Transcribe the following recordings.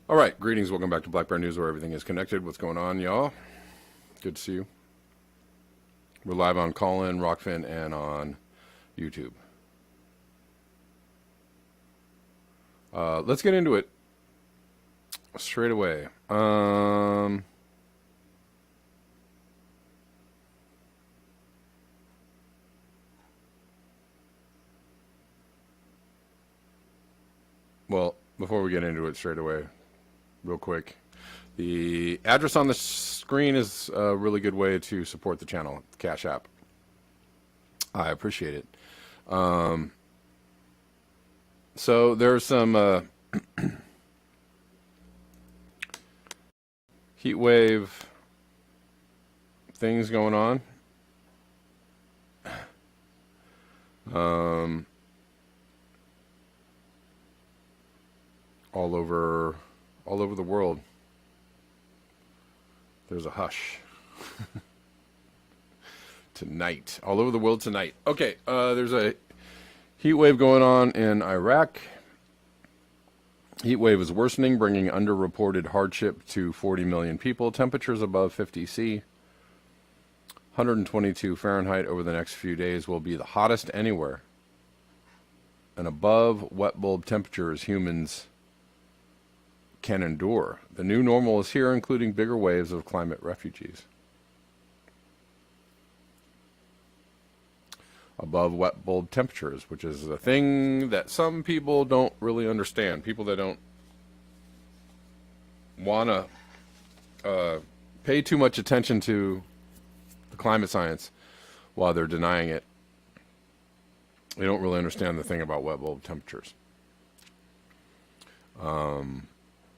All right, greetings. Welcome back to Black Bear News, where everything is connected. What's going on, y'all? Good to see you. We're live on Callin, Rockfin, and on YouTube. Let's get into it straight away. Well, before we get into it straight away, real quick, the address on the screen is a really good way to support the channel, the Cash App. I appreciate it. So there's some heat wave things going on. All over the world. There's a hush. Tonight. All over the world tonight. Okay, there's a heat wave going on in Iraq. Heat wave is worsening, bringing underreported hardship to 40 million people. Temperatures above 50 C. 122 Fahrenheit over the next few days will be the hottest anywhere. And above wet bulb temperatures humans can endure. The new normal is here, including bigger waves of climate refugees. Above wet bulb temperatures, which is a thing that some people don't really understand. People that don't want to pay too much attention to the climate science while they're denying it. They don't really understand the thing about wet bulb temperatures.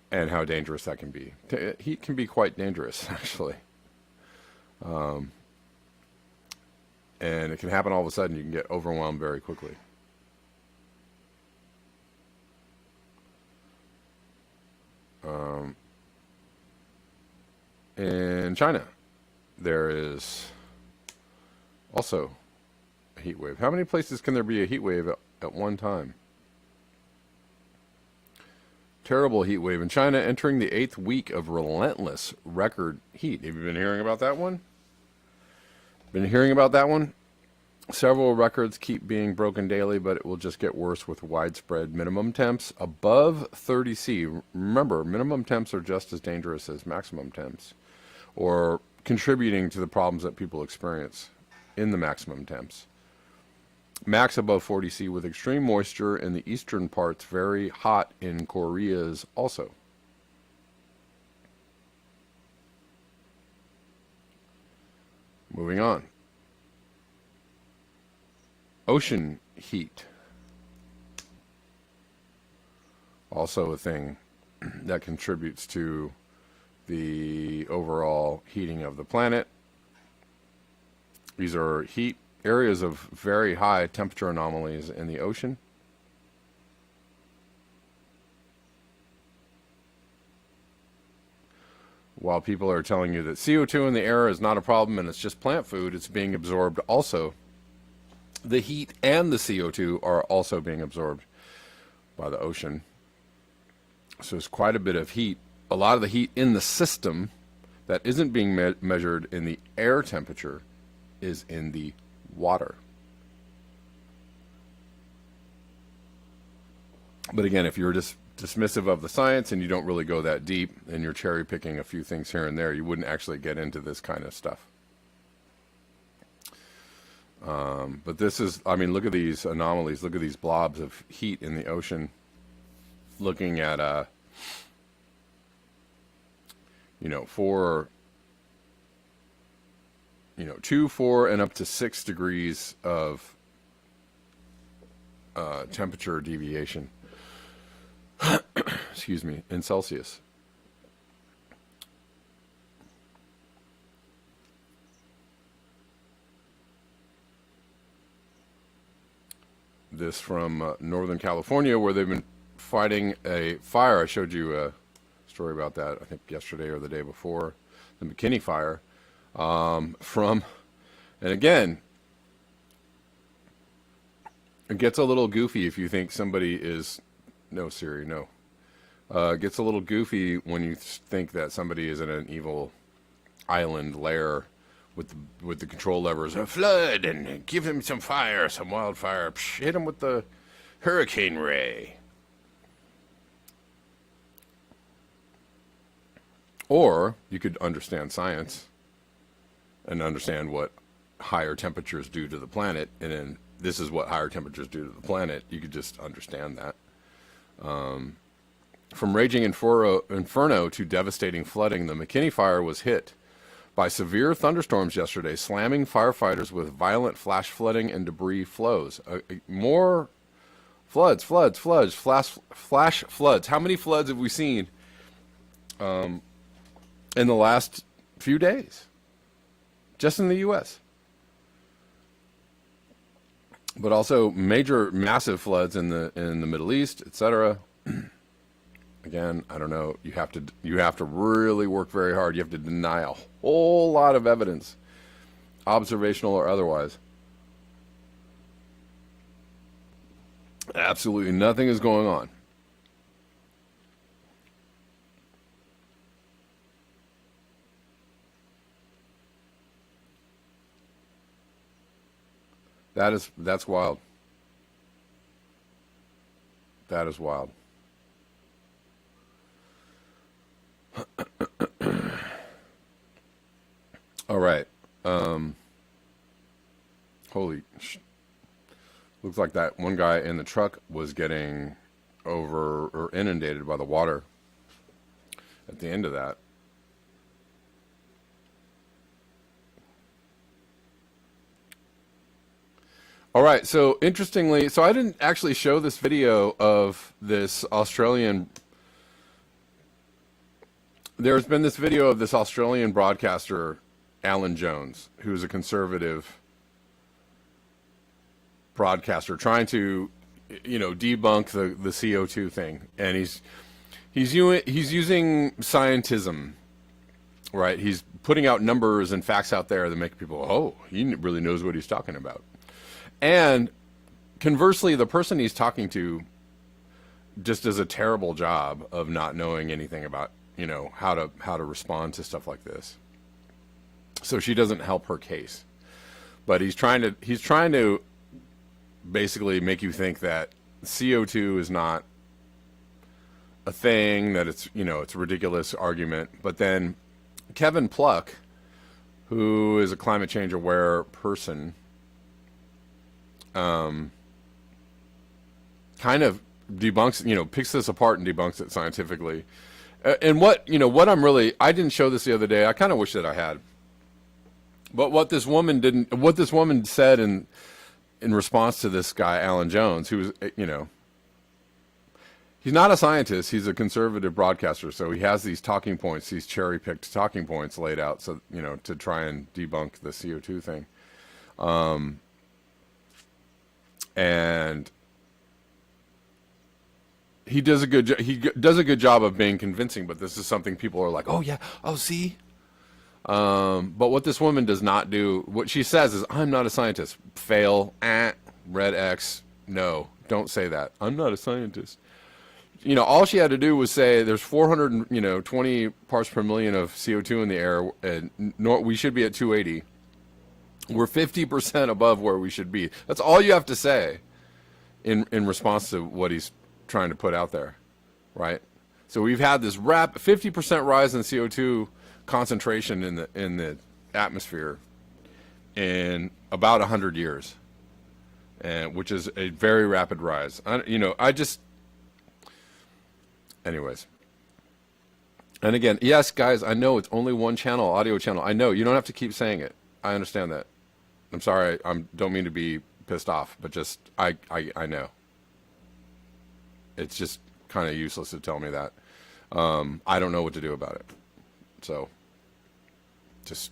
And how dangerous that can be. Heat can be quite dangerous, actually. And it can happen all of a sudden. You can get overwhelmed very quickly. In China, there is also a heat wave. How many places can there be a heat wave at one time? Terrible heat wave in China, entering the 8th week of relentless record heat. Have you been hearing about that one? Been hearing about that one? Several records keep being broken daily, but it will just get worse with widespread minimum temps above 30 C. Remember, minimum temps are just as dangerous as maximum temps, or contributing to the problems that people experience in the maximum temps. Max above 40 C with extreme moisture in the eastern parts, very hot in Korea's also. Moving on. Ocean heat. Also a thing that contributes to the overall heating of the planet. These are heat areas of very high temperature anomalies in the ocean. While people are telling you that CO2 in the air is not a problem and it's just plant food, it's being absorbed also. The heat and the CO2 are also being absorbed by the ocean. So there's quite a bit of heat. A lot of the heat in the system that isn't being measured in the air temperature is in the water. But again, if you're just dismissive of the science and you don't really go that deep and you're cherry picking a few things here and there, you wouldn't actually get into this kind of stuff. But this is, I mean, look at these anomalies. Look at these blobs of heat in the ocean. Looking at, 2, 4, and up to 6 degrees of temperature deviation. Excuse me, in Celsius. This from Northern California, where they've been fighting a fire. I showed you a story about that, I think yesterday or the day before, the McKinney fire. And again, it gets a little goofy if you think somebody is, no, Siri, no. Gets a little goofy when you think that somebody is in an evil island lair with the control levers. A flood, and give him some fire, some wildfire. Psh, hit him with the hurricane ray. Or you could understand science and understand what higher temperatures do to the planet, and then this is what higher temperatures do to the planet. You could just understand that. From raging inferno to devastating flooding, the McKinney fire was hit by severe thunderstorms yesterday, slamming firefighters with violent flash flooding and debris flows. More floods, flash floods. How many floods have we seen in the last few days? Just in the U.S. But also massive floods in the Middle East, etc. Again, I don't know. You have to really work very hard. You have to deny a whole lot of evidence, observational or otherwise. Absolutely nothing is going on. That's wild. That is wild. All right. Looks like that one guy in the truck was getting over or inundated by the water at the end of that. All right, so interestingly, so I didn't actually show this video of this Australian. There's been this video of this Australian broadcaster, Alan Jones, who's a conservative broadcaster, trying to, debunk the CO2 thing, and he's using scientism, right? He's putting out numbers and facts out there that make people, oh, he really knows what he's talking about. And conversely, the person he's talking to just does a terrible job of not knowing anything about, how to respond to stuff like this. So she doesn't help her case. But he's trying to basically make you think that CO2 is not a thing, that it's, it's a ridiculous argument. But then Kevin Pluck, who is a climate change aware person, kind of debunks, picks this apart and debunks it scientifically. And what I didn't show this the other day. I kind of wish that I had. But what this woman said in response to this guy, Alan Jones, who was, he's not a scientist. He's a conservative broadcaster. So he has these talking points, these cherry-picked talking points laid out, so, to try and debunk the CO2 thing. And he does a good job of being convincing, but this is something people are like, oh yeah, oh see. But what this woman does not do, what she says is, I'm not a scientist. Fail, red X, no, don't say that. I'm not a scientist. All she had to do was say there's 420 parts per million of CO2 in the air, and we should be at 280. We're 50% above where we should be. That's all you have to say in response to what he's trying to put out there, right? So we've had this 50% rise in CO2 concentration in the atmosphere in about 100 years, and which is a very rapid rise. Anyways. And again, yes, guys, I know it's only one channel, audio channel. I know you don't have to keep saying it. I understand that. I'm sorry. Don't mean to be pissed off, but just I know. It's just kind of useless to tell me that. I don't know what to do about it. So just,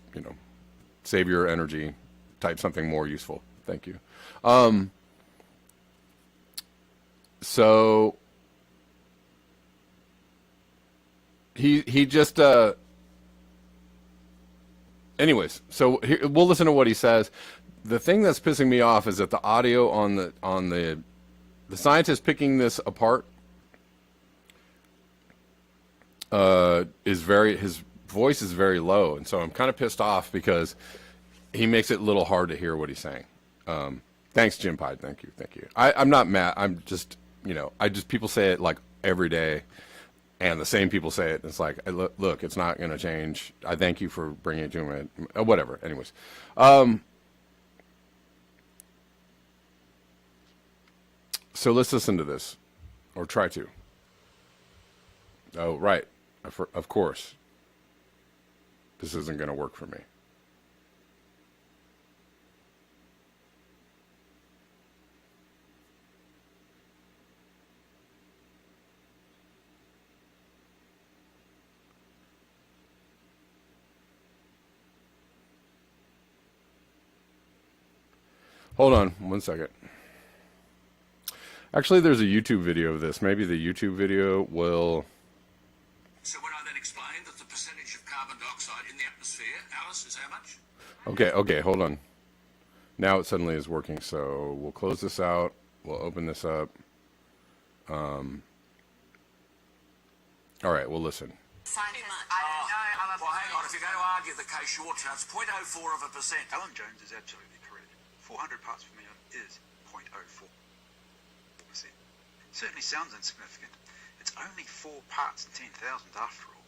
save your energy, type something more useful. Thank you. So he just anyways, so here, we'll listen to what he says. The thing that's pissing me off is that the audio on the scientist picking this apart his voice is very low, and so I'm kind of pissed off because he makes it a little hard to hear what he's saying. Thanks, Jim Pye. Thank you, thank you. I'm not mad. I'm just, people say it like every day, and the same people say it. It's like, look, it's not going to change. I thank you for bringing it to me. Whatever. Anyways, so let's listen to this, or try to. Oh, right. Of course. This isn't going to work for me. Hold on 1 second. Actually, there's a YouTube video of this. Maybe the YouTube video will... So when I then explain that the percentage of carbon dioxide in the atmosphere, Alice, is how much? Okay, hold on. Now it suddenly is working, so we'll close this out. We'll open this up. All right, we'll listen. Well, hang on. If you're going to argue the case short, it's 0.04%. Alan Jones is absolutely correct. 400 parts per million is 0.04%. Certainly sounds insignificant. It's only 4 parts in 10,000 after all.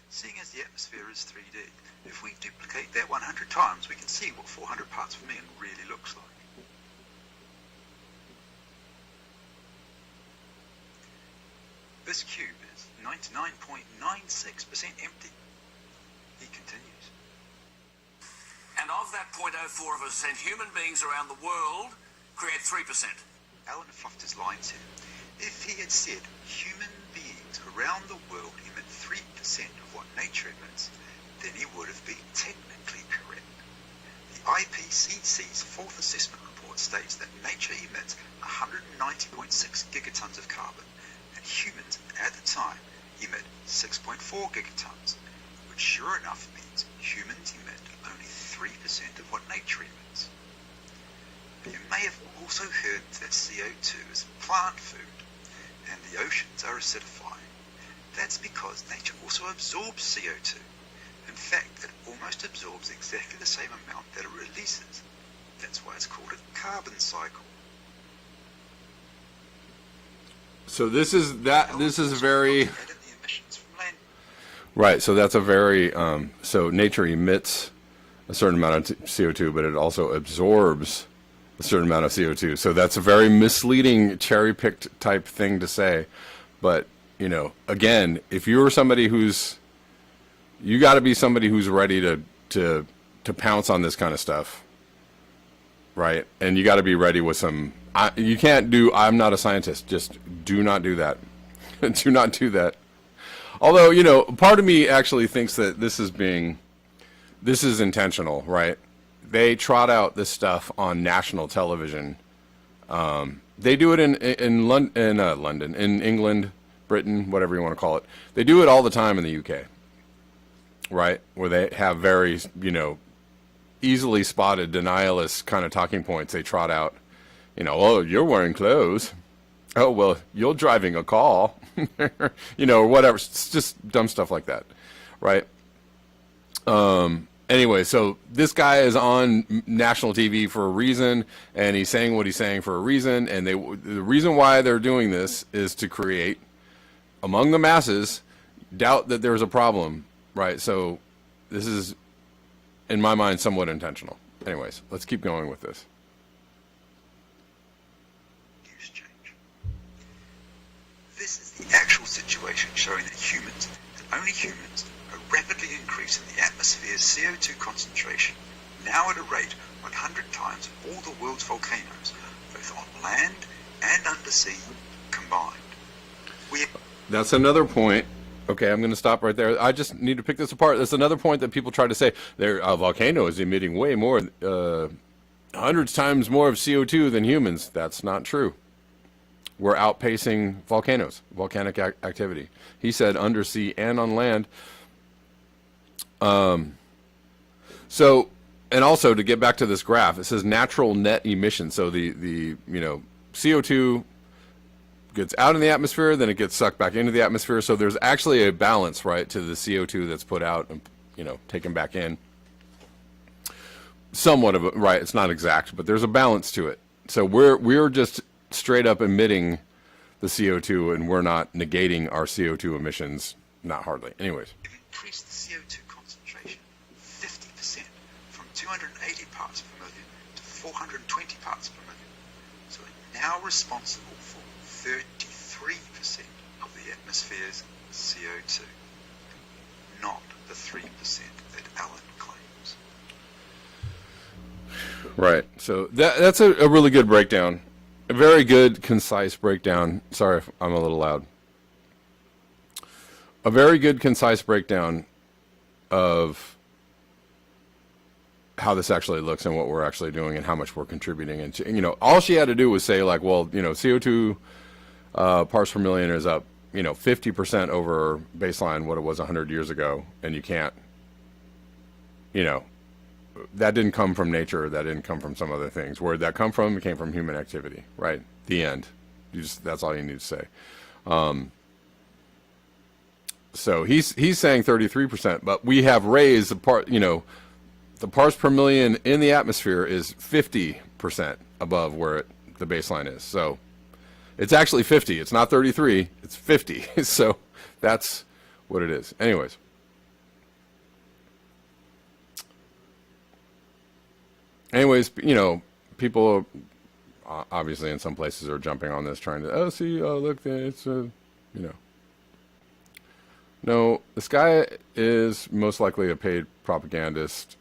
Seeing as the atmosphere is 3D, if we duplicate that 100 times, we can see what 400 parts per million really looks like. This cube is 99.96% empty. He continues. And of that 0.04%, human beings around the world create 3%. Alan fluffed his lines here. If he had said human beings around the world emit 3% of what nature emits, then he would have been technically correct. The IPCC's fourth assessment report states that nature emits 190.6 gigatons of carbon, and humans at the time emit 6.4 gigatons, which sure enough means humans emit only 3% of what nature emits. You may have also heard that CO2 is plant food, and the oceans are acidifying. That's because nature also absorbs CO2. In fact, it almost absorbs exactly the same amount that it releases. That's why it's called a carbon cycle. So this is very... Right, so that's a very... so nature emits a certain amount of CO2, but it also absorbs a certain amount of CO2. So that's a very misleading, cherry-picked type thing to say. But, again, if you're somebody who's... You got to be somebody who's ready to pounce on this kind of stuff, right? And you got to be ready with some... you can't do, I'm not a scientist. Just do not do that. Do not do that. Although, part of me actually thinks that this is intentional, right? They trot out this stuff on national television. They do it in London, in England, Britain, whatever you want to call it. They do it all the time in the UK, right? Where they have very, easily spotted denialist kind of talking points. They trot out, oh, you're wearing clothes. Oh, well, you're driving a car, or whatever. It's just dumb stuff like that, right? Anyway, so this guy is on national TV for a reason, and he's saying what he's saying for a reason, and the reason why they're doing this is to create, among the masses, doubt that there's a problem, right? So this is, in my mind, somewhat intentional. Anyways, let's keep going with this. News change. This is the actual situation showing that humans, and only humans, rapidly increasing the atmosphere's CO2 concentration, now at a rate 100 times all the world's volcanoes, both on land and undersea, combined. That's another point. Okay, I'm going to stop right there. I just need to pick this apart. That's another point that people try to say. A volcano is emitting way more, hundreds times more of CO2 than humans. That's not true. We're outpacing volcanoes, volcanic activity. He said undersea and on land. So, and also to get back to this graph, it says natural net emission. So the CO2 gets out in the atmosphere, then it gets sucked back into the atmosphere. So there's actually a balance, right, to the CO2 that's put out and, taken back in. Somewhat of a, right, it's not exact, but there's a balance to it. So we're just straight up emitting the CO2, and we're not negating our CO2 emissions, not hardly. Anyways. We've increased the CO2 concentration 50% from 280 parts per million to 420 parts per million. So we're now responsible for 33% of the atmosphere's CO2, not the 3% that Alan claims. Right. So that's a really good breakdown. A very good, concise breakdown. Sorry if I'm a little loud. A very good, concise breakdown of how this actually looks and what we're actually doing and how much we're contributing. And, all she had to do was say, like, well, CO2 parts per million is up, 50% over baseline what it was 100 years ago. And you can't, that didn't come from nature. That didn't come from some other things. Where'd that come from? It came from human activity, right? The end. That's all you need to say. So he's saying 33%, but we have raised the parts per million in the atmosphere is 50% above where the baseline is. So it's actually 50. It's not 33. It's 50. So that's what it is. Anyways. People obviously in some places are jumping on this, trying to, look, it's, No, this guy is most likely a paid propagandist,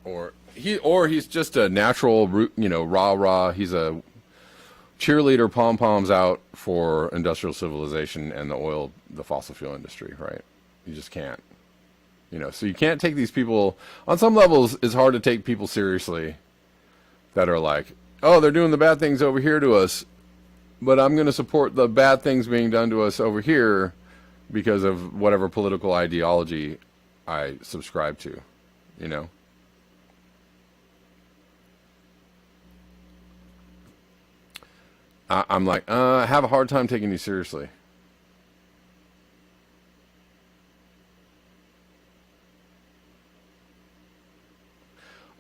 or he's just a natural, rah-rah. He's a cheerleader, pom-poms out for industrial civilization and the fossil fuel industry, right? You just can't. So you can't take these people, on some levels, it's hard to take people seriously that are like, oh, they're doing the bad things over here to us, but I'm going to support the bad things being done to us over here because of whatever political ideology I subscribe to, I'm like, I have a hard time taking you seriously.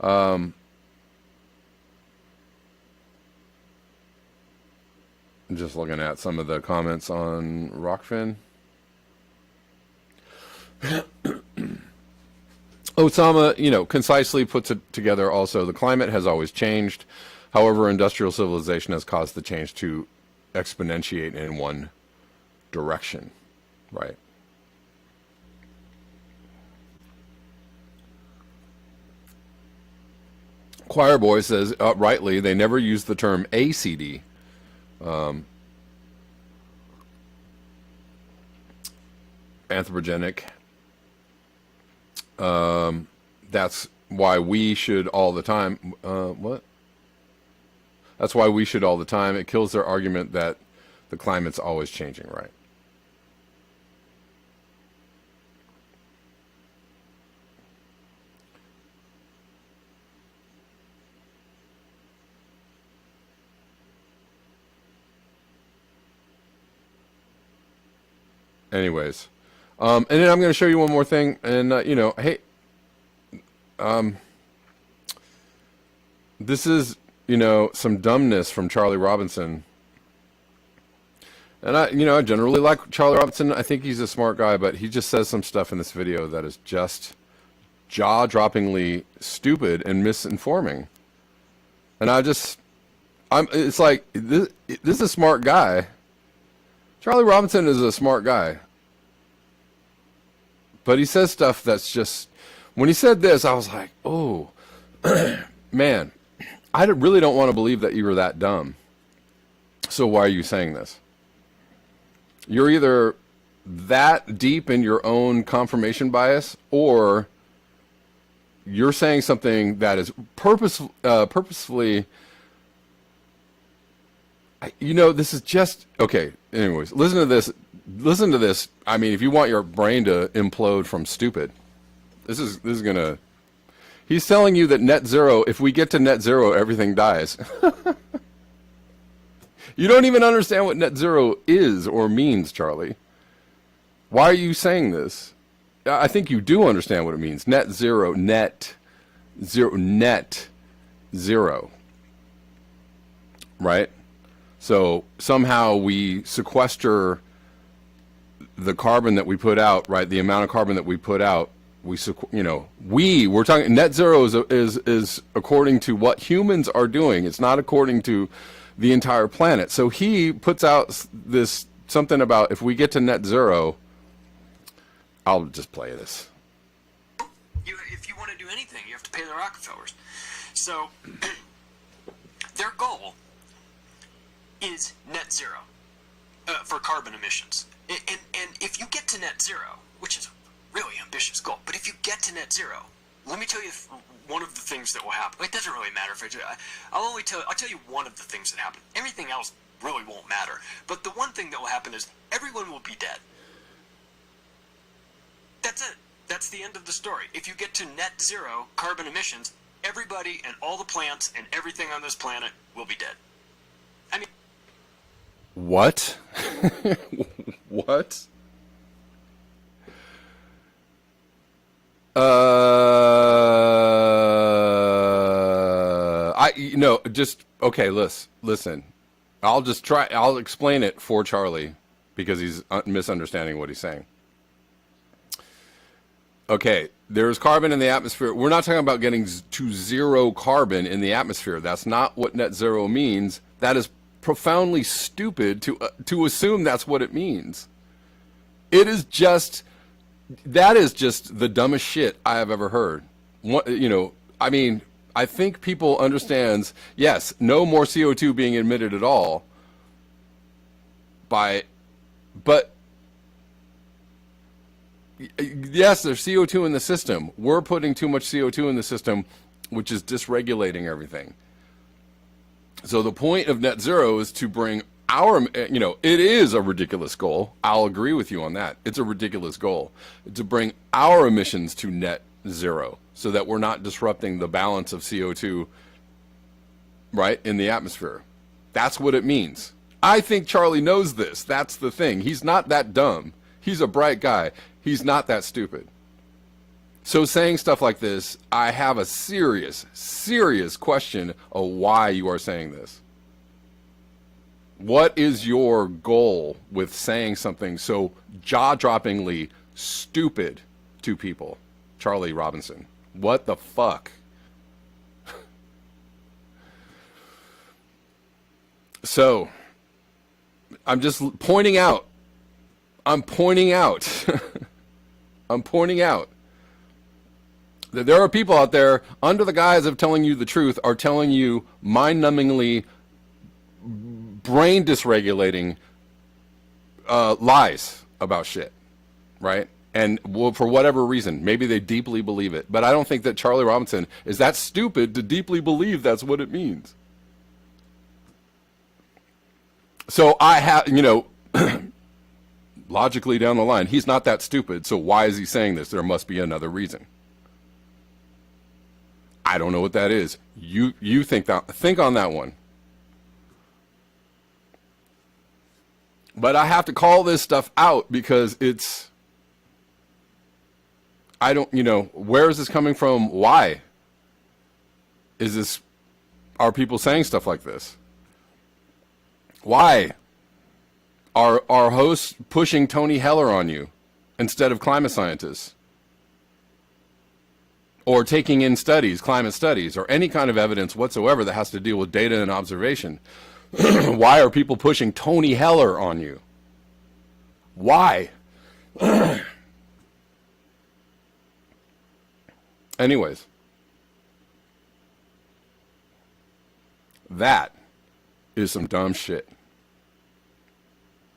I'm just looking at some of the comments on Rockfin. Osama, concisely puts it together also. The climate has always changed. However, industrial civilization has caused the change to exponentiate in one direction, right? Choir Boy says, rightly, they never use the term ACD. Anthropogenic. That's why we should all the time. What? That's why we should all the time. It kills their argument that the climate's always changing, right? Anyways, and then I'm going to show you one more thing, and hey, this is some dumbness from Charlie Robinson, and I generally like Charlie Robinson. I think he's a smart guy, but he just says some stuff in this video that is just jaw-droppingly stupid and misinforming, and it's like this is a smart guy. Charlie Robinson is a smart guy, but he says stuff that's just, when he said this, I was like, oh, man, I really don't want to believe that you were that dumb. So why are you saying this? You're either that deep in your own confirmation bias, or you're saying something that is purposefully, this is just, okay, anyways, listen to this. I mean, if you want your brain to implode from stupid, this is gonna, he's telling you that net zero, if we get to net zero, everything dies. You don't even understand what net zero is or means, Charlie. Why are you saying this? I think you do understand what it means. Net zero, net zero. Right? So somehow we sequester the carbon that we put out, right? The amount of carbon that we put out, we're talking net zero is according to what humans are doing. It's not according to the entire planet. So he puts out this something about if we get to net zero, I'll just play this. If you want to do anything, you have to pay the Rockefellers. So their goal is net zero for carbon emissions. And if you get to net zero, which is a really ambitious goal, but if you get to net zero, let me tell you one of the things that will happen. It doesn't really matter if I'll tell you one of the things that happen. Everything else really won't matter. But the one thing that will happen is everyone will be dead. That's it. That's the end of the story. If you get to net zero carbon emissions, everybody and all the plants and everything on this planet will be dead. I mean, what? What? Okay, listen. I'll explain it for Charlie because he's misunderstanding what he's saying. Okay, there's carbon in the atmosphere. We're not talking about getting to zero carbon in the atmosphere. That's not what net zero means. That is profoundly stupid to assume that's what it means. That is just the dumbest shit I have ever heard. I think people understands, yes, no more CO2 being emitted at all but yes, there's CO2 in the system. We're putting too much CO2 in the system, which is dysregulating everything. So the point of net zero is to bring it is a ridiculous goal. I'll agree with you on that. It's a ridiculous goal to bring our emissions to net zero so that we're not disrupting the balance of CO2, right, in the atmosphere. That's what it means. I think Charlie knows this. That's the thing. He's not that dumb. He's a bright guy. He's not that stupid. So saying stuff like this, I have a serious, serious question of why you are saying this. What is your goal with saying something so jaw-droppingly stupid to people? Charlie Robinson. What the fuck? So, I'm just pointing out. I'm pointing out that there are people out there, under the guise of telling you the truth, are telling you mind-numbingly, brain dysregulating lies about shit, right? And for whatever reason, maybe they deeply believe it. But I don't think that Charlie Robinson is that stupid to deeply believe that's what it means. So I have, logically down the line, he's not that stupid. So why is he saying this? There must be another reason. I don't know what that is. You think on that one. But I have to call this stuff out because where is this coming from? Why are people saying stuff like this? Why are hosts pushing Tony Heller on you instead of climate scientists? Or taking in climate studies, or any kind of evidence whatsoever that has to deal with data and observation? Why are people pushing Tony Heller on you? Why? Anyways, that is some dumb shit.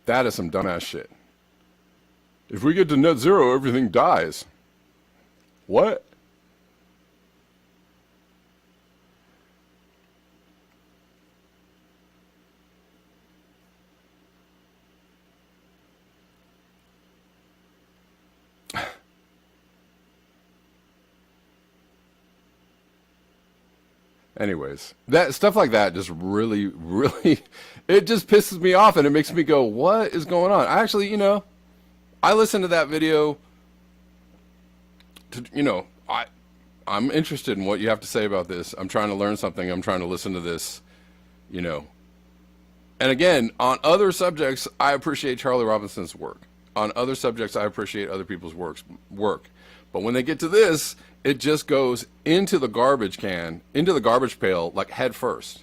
That is some dumbass shit. If we get to net zero, everything dies. What? Anyways, that stuff like that just really, really, it just pisses me off, and it makes me go, what is going on? I actually, I listened to that video to, I'm interested in what you have to say about this. I'm trying to learn something. I'm trying to listen to this, And again, on other subjects, I appreciate Charlie Robinson's work. On other subjects, I appreciate other people's work. But when they get to this, it just goes into the garbage can, into the garbage pail, like head first.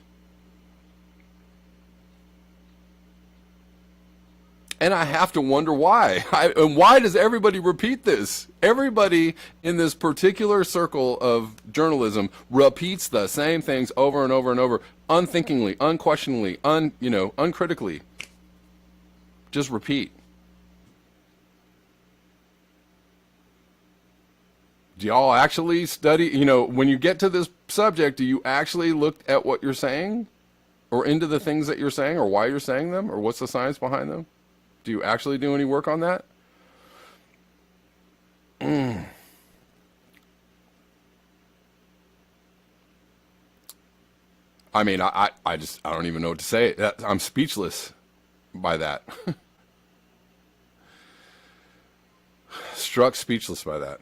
And I have to wonder why. And why does everybody repeat this? Everybody in this particular circle of journalism repeats the same things over and over and over, unthinkingly, unquestioningly, uncritically. Just repeat. Do y'all actually study, when you get to this subject, do you actually look at what you're saying? Or into the things that you're saying, or why you're saying them, or what's the science behind them? Do you actually do any work on that? I mean, I don't even know what to say. I'm speechless by that. Struck speechless by that.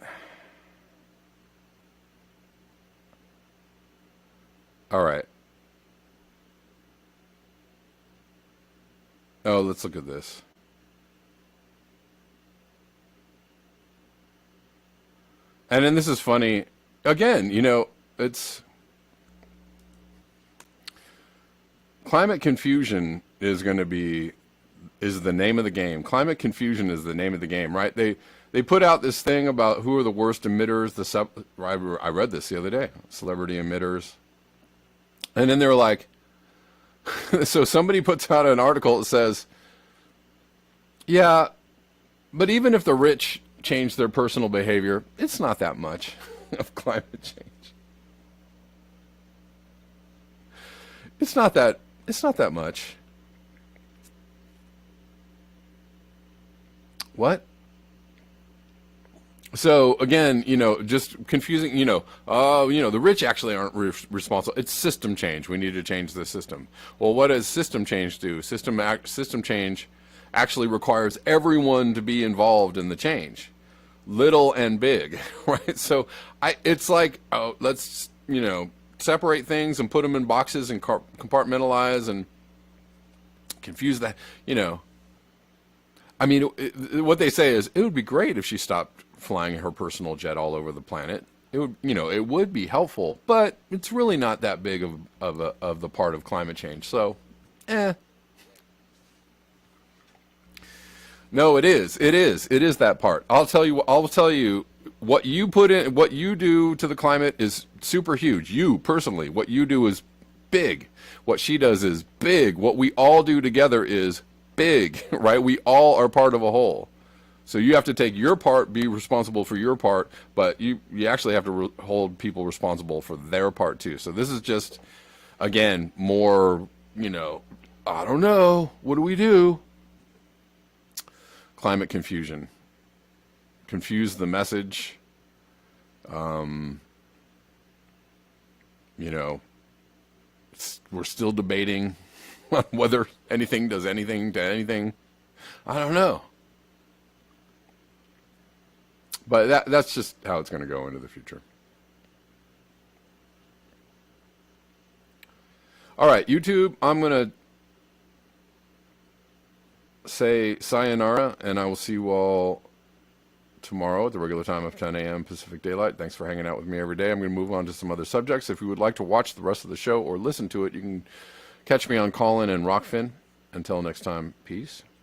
All right. Oh, let's look at this. And then this is funny. Again, it's climate confusion is the name of the game. Climate confusion is the name of the game, right? They put out this thing about who are the worst emitters. I read this the other day. Celebrity emitters. And then they were like, so somebody puts out an article that says, yeah, but even if the rich change their personal behavior, it's not that much of climate change. It's not that much. What? So again, just confusing, the rich actually aren't responsible. It's system change. We need to change the system. Well, what does system change do? System change actually requires everyone to be involved in the change, little and big, right? So it's like, let's, separate things and put them in boxes and compartmentalize and confuse that, I mean, what they say is it would be great if she stopped flying her personal jet all over the planet. It would, it would be helpful, but it's really not that big of the part of climate change. So, No, it is that part. I'll tell you what you put in, what you do to the climate is super huge. You personally, what you do is big. What she does is big. What we all do together is big, right? We all are part of a whole. So you have to take your part, be responsible for your part, but you actually have to hold people responsible for their part too. So this is just, again, more, I don't know, what do we do? Climate confusion. Confuse the message. We're still debating whether anything does anything to anything. I don't know. But that's just how it's going to go into the future. All right, YouTube, I'm going to say sayonara, and I will see you all tomorrow at the regular time of 10 a.m. Pacific Daylight. Thanks for hanging out with me every day. I'm going to move on to some other subjects. If you would like to watch the rest of the show or listen to it, you can catch me on Callin and Rockfin. Until next time, peace